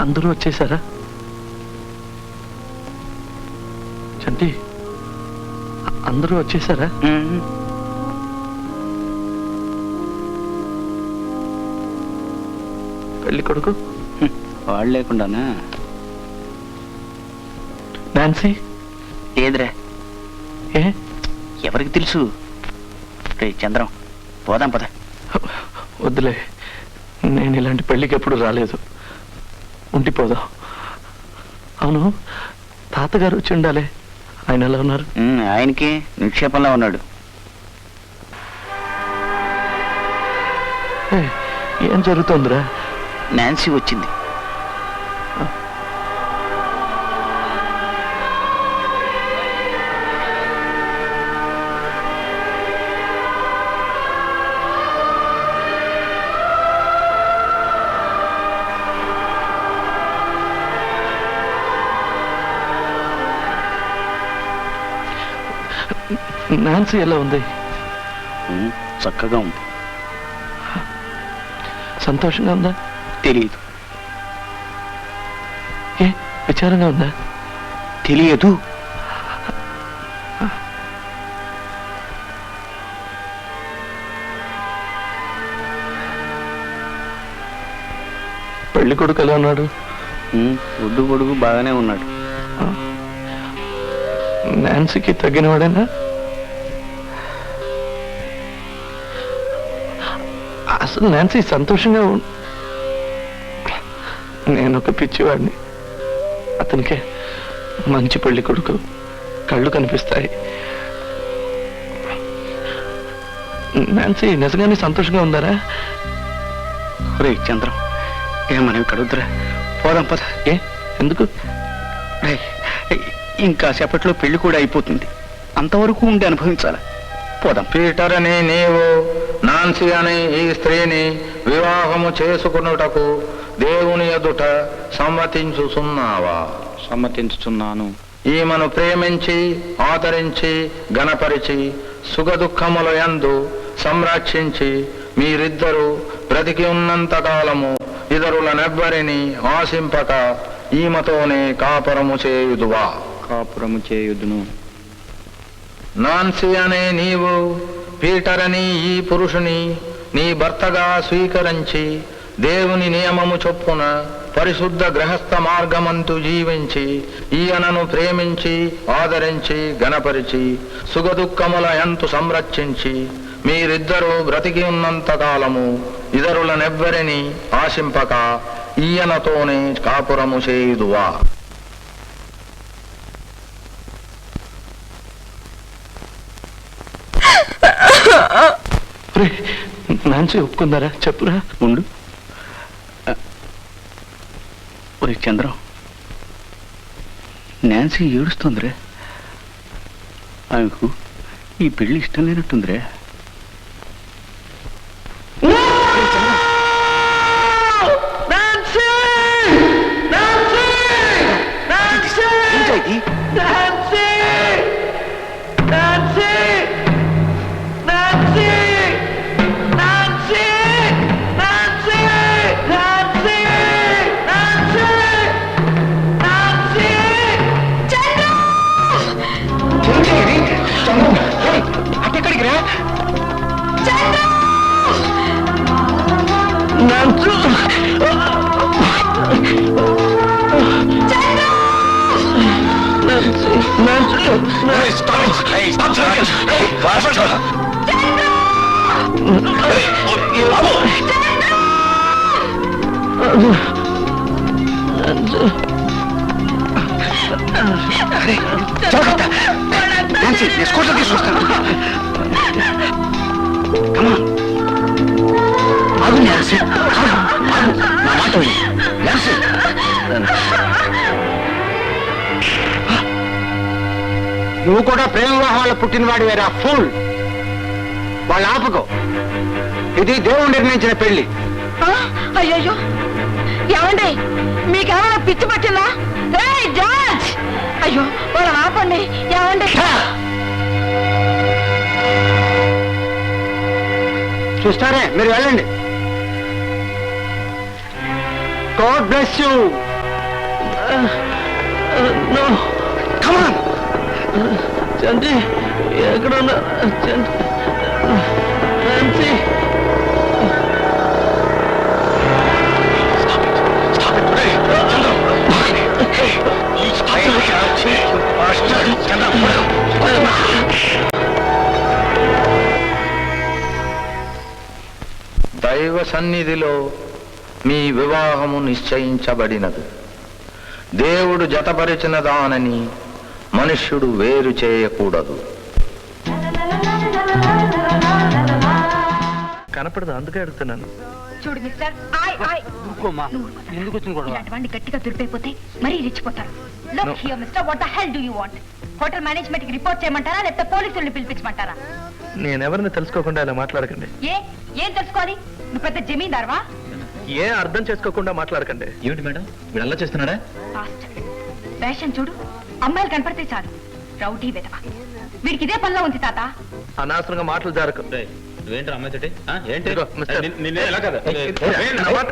అందరూ వచ్చేసారా? చంటి, అందరూ వచ్చేసారా? పెళ్లి కొడుకు వాళ్ళు లేకుండానా? నాన్సీ లేదురా. ఏ ఎవరికి తెలుసు? రే చంద్రం, పోదాం పద. వద్దులే, నేను ఇలాంటి పెళ్లికి ఎప్పుడు రాలేదు. ఉండిపోదాం. అవును, తాతగారు వచ్చి ఉండాలి. ఆయన ఎలా ఉన్నారు? ఆయనకి నిక్షేపంలో ఉన్నాడు. ఏం జరుగుతోందిరా? నాన్సీ వచ్చింది. నాన్సీ ఎలా ఉంది? చక్కగా ఉంది. సంతోషంగా ఉందా? తెలియదు. ఏ విచారంగా ఉందా? తెలియదు. పెళ్లి కొడుకు ఎలా ఉన్నాడు? ఒడ్డు పొడుగు బాగానే ఉన్నాడు. నాన్సీకి తగ్గినవాడేనా? అసలు నాన్సీ సంతోషంగా నేను ఒక పిచ్చివాడిని. అతనికే మంచి పెళ్లి కొడుకు, కళ్ళు కనిపిస్తాయి. నాన్సీ నిజంగానే సంతోషంగా ఉందారా? రే చంద్రం, ఏమనేవి కడుగుతురా? పోదాం పద. ఏ ఎందుకు? రే, ఇంకా సేపట్లో పెళ్లి కూడా అయిపోతుంది. అంతవరకు ఉండి అనుభవించాలా? పోదాం. పీటర్ అని నీవు నాన్సీ అనే ఈ స్త్రీని వివాహము చేసుకున్నటకు దేవుని ఎదుట సమ్మతించుచున్నావా? సమ్మతించుచున్నాను. ఈమెను ప్రేమించి ఆదరించి గణపరిచి సుఖదుఖముల యందు సంరక్షించి మీరిద్దరూ బ్రతికి ఉన్నంత కాలము ఇతరులనెవ్వరిని ఆశింపక ఈమెతోనే కాపురము చేయుదువా? కాపురము చేయుదును. నాన్సీ అనే నీవు పీటర్ అని ఈ పురుషుని నీ భర్తగా స్వీకరించి దేవుని నియమము చొప్పున పరిశుద్ధ గృహస్థ మార్గమంతు జీవించి ఈయనను ప్రేమించి ఆదరించి గణపరిచి సుఖదుఖముల యందు సంరక్షించి మీరిద్దరూ బ్రతికి ఉన్నంత కాలము ఇతరులనెవ్వరిని ఆశింపక ఈయనతోనే కాపురము చేయుదువా? నాన్సీ ఒప్పుకుందారా? చెప్పురా. ఉండు. ఒరే చంద్రం, నాన్సీ ఏడుస్తుందిరే. ఆమెకు ఈ పెళ్లి ఇష్టం లేనట్టుందిరే. స్కూటర్ తీసుకొస్తాను. నా మాట నువ్వు కూడా ప్రేమ వివాహాలు పుట్టినవాడు వేరా ఫూల్. వాళ్ళు ఆపుకో. ఇది దేవుడు నిర్ణయించిన పెళ్లి. అయ్యో ఏమండి, మీకేమైనా పిచ్చి పట్టిందా? జార్జ్, అయ్యో వాళ్ళని ఆపండి. ఏమండి? చూస్తారే, మీరు వెళ్ళండి. God bless you. నో కమాన్. చంటి ఎక్కడ ఉన్నా చంటి నాన్సీ దైవ సన్నిధిలో మీ వివాహము నిశ్చయించబడినది. దేవుడు జతపరిచిన దానని మనుష్యుడు వేరు చేయకూడదు. కనపడదు, అందుకే అడుగుతున్నాను. చూడు మిస్టర్ ఎందుకు వచ్చిన గొడవ? ఇలాంటి గట్టిగా దురిపైపోతే మరీ రెచ్చిపోతారు. No. Look here mister, what the hell do you want? Hotel management కి రిపోర్ట్ చేయమంటారా లేకపోతే పోలీసుల్ని పిలిపించమంటారా? నేనెవరిని తెలుసుకోకుండా ఇలా మాట్లాడకండి. ఏం తెలుసుకోవాలి? నువ్వు పెద్ద జమీందార్వా? ఏం అర్థం చేసుకోకుండా మాట్లాడకండి. ఏమిటి మేడం వీడు అలా చేస్తున్నాడా? వేషం చూడు, అమ్మాయిలు కనపడితే చాలు రౌడీ వెధవ. వీడికి ఇదే పనిలో ఉంది తాత. అనవసరంగా మాటలు జారకు. నువ్వేంటి అమ్మాయి తోటి ఏంటి ఇదిగో, మిస్టర్. నిన్నే ఎలా కదా నా మాట.